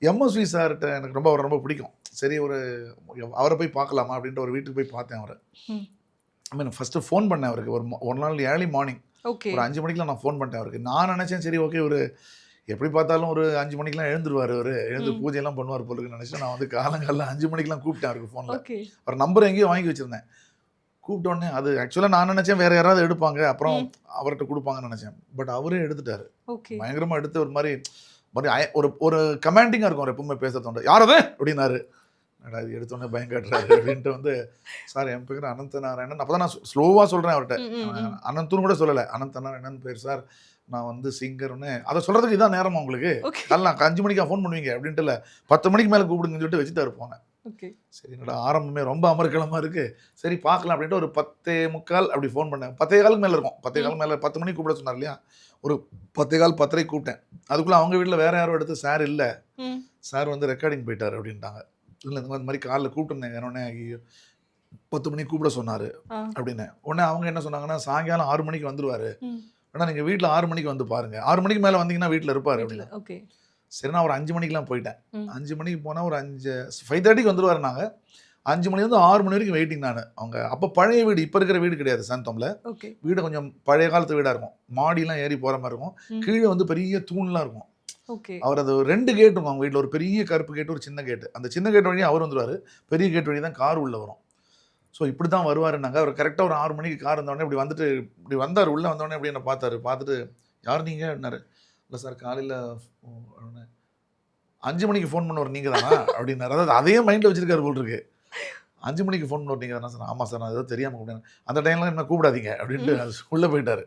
MSV சார்கிட்ட எனக்கு ரொம்ப ரொம்ப பிடிக்கும். சரி அவரை போய் பார்க்கலாமா அப்படின்ட்டு ஒரு வீட்டுக்கு போய் பார்த்தேன் அவரை. ஐ மீன் ஃபஸ்ட்டு ஃபோன் பண்ணேன் அவருக்கு. ஒரு நாள் ஏர்லி மார்னிங் ஒரு 5 மணிக்கெலாம் நான் ஃபோன் பண்ணிட்டேன் அவருக்கு. நான் நினச்சேன் சரி ஓகே எப்படி பார்த்தாலும் ஒரு 5 மணிக்கெலாம் எழுந்துருவார் எழுந்து பூஜையெல்லாம் பண்ணுவார் போல இருக்குன்னு நினச்சேன். நான் காலங்காலில் 5 மணிக்கெலாம் கூப்பிட்டேன் அவருக்கு ஃபோனில். அவர் நம்பர் எங்கேயோ வாங்கி வச்சுருந்தேன். கூப்பிட்டோடனே அது ஆக்சுவலாக நான் நினச்சேன் வேறு யாராவது எடுப்பாங்க, அப்புறம் அவர்கிட்ட கொடுப்பாங்கன்னு நினச்சேன். பட் அவரே எடுத்துட்டார். பயங்கரமாக எடுத்து ஒரு மாதிரி ஒரு கமாண்டிங்காக இருக்கும் அவர் எப்பவுமே பேசுறதோட. யார் அது அப்படின்னாரு. இது எடுத்தோடனே பயம் காட்டுறாரு அப்படின்ட்டு சார் என் பேர் அனந்த நாராயணன். அப்போ தான் நான் ஸ்லோவாக சொல்கிறேன் அவர்கிட்ட. அனந்துன்னு கூட சொல்லலை, அனந்த நாராயணன் பேர் சார், நான் சிங்கர்னு. அதை சொல்கிறதுக்கு இதான் நேரமா உங்களுக்கு? நான் 5 மணிக்கா ஃபோன் பண்ணுவீங்க அப்படின்ட்டு இல்லை, 10 மணிக்கு மேலே கூப்பிடுங்கன்னு சொல்லிட்டு வச்சுட்டாரு போனேன். சரி என்னடா ஆரம்பமே ரொம்ப அமர்க்கலமாக இருக்குது, சரி பார்க்கலாம் அப்படின்ட்டு ஒரு 10:45 அப்படி ஃபோன் பண்ணேன். 10:15 மேலே இருக்கும். 10:15 மேலே 10 மணிக்கு கூப்பிட சொன்னார் இல்லையா, ஒரு 10:15 10:30 கூப்பிட்டேன். அதுக்குள்ளே அவங்க வீட்டில் வேறு யாரும் எடுத்து சார் இல்லை, சார் ரெக்கார்டிங் போயிட்டார் அப்படின்ட்டாங்க. இல்லை இந்த மாதிரி காலைல கூப்பிட்டுருந்தேங்க, உடனே ஐயோ 10 மணிக்கு கூப்பிட சொன்னார் அப்படின்னு. உடனே அவங்க என்ன சொன்னாங்கன்னா சாயங்காலம் 6 மணிக்கு வந்துடுவார், ஆனால் நீங்கள் வீட்டில் 6 மணிக்கு வந்து பாருங்கள், 6 மணிக்கு மேலே வந்தீங்கன்னா வீட்டில் இருப்பார் அப்படின்னு. சரி நான் ஒரு 5 மணிக்கெலாம் போயிட்டேன். 5 மணிக்கு போனால் ஒரு 5:30க்கு வந்துடுவார். நாங்கள் 5 மணிலேருந்து 6 மணி வரைக்கும் வெயிட்டிங். நான் அவங்க அப்போ பழைய வீடு, இப்போ இருக்கிற வீடு கிடையாது சாந்தோமில். வீடு கொஞ்சம் பழைய காலத்து வீடாக இருக்கும். மாடிலாம் ஏறி போகிற மாதிரி இருக்கும். கீழே பெரிய தூண்லாம் இருக்கும். அவர் அது 2 கேட் இருக்கும் அவங்க வீட்டில். ஒரு பெரிய கருப்பு கேட்டு, ஒரு சின்ன கேட்டு. அந்த சின்ன கேட் வழியாக அவர் வந்துடுவார், பெரிய கேட் வழி தான் கார் உள்ளே வரும். ஸோ இப்படி தான் வருவாருன்னாங்க. அவர் கரெக்டாக ஒரு 6 மணிக்கு கார் வந்தோடனே இப்படி வந்தார். உள்ளே வந்தோடனே அப்படி என்ன பார்த்துட்டு யார் நீங்கள் அப்படின்னாரு. இல்லை சார் காலையில் 5 மணிக்கு ஃபோன் பண்ணுவார் நீங்கள் தானா அப்படின்னாரு. அதாவது அதே மைண்டில் வச்சுருக்காரு போல் இருக்கு. 5 மணிக்கு ஃபோன் பண்ணுவார் நீங்கள் தானே சார்? ஆமாம் சார், நான் ஏதோ தெரியாமல் கூப்பிட்டேன். அந்த டைம்லாம் என்ன கூப்பிடாதீங்க அப்படின்ட்டு உள்ளே போயிட்டார்.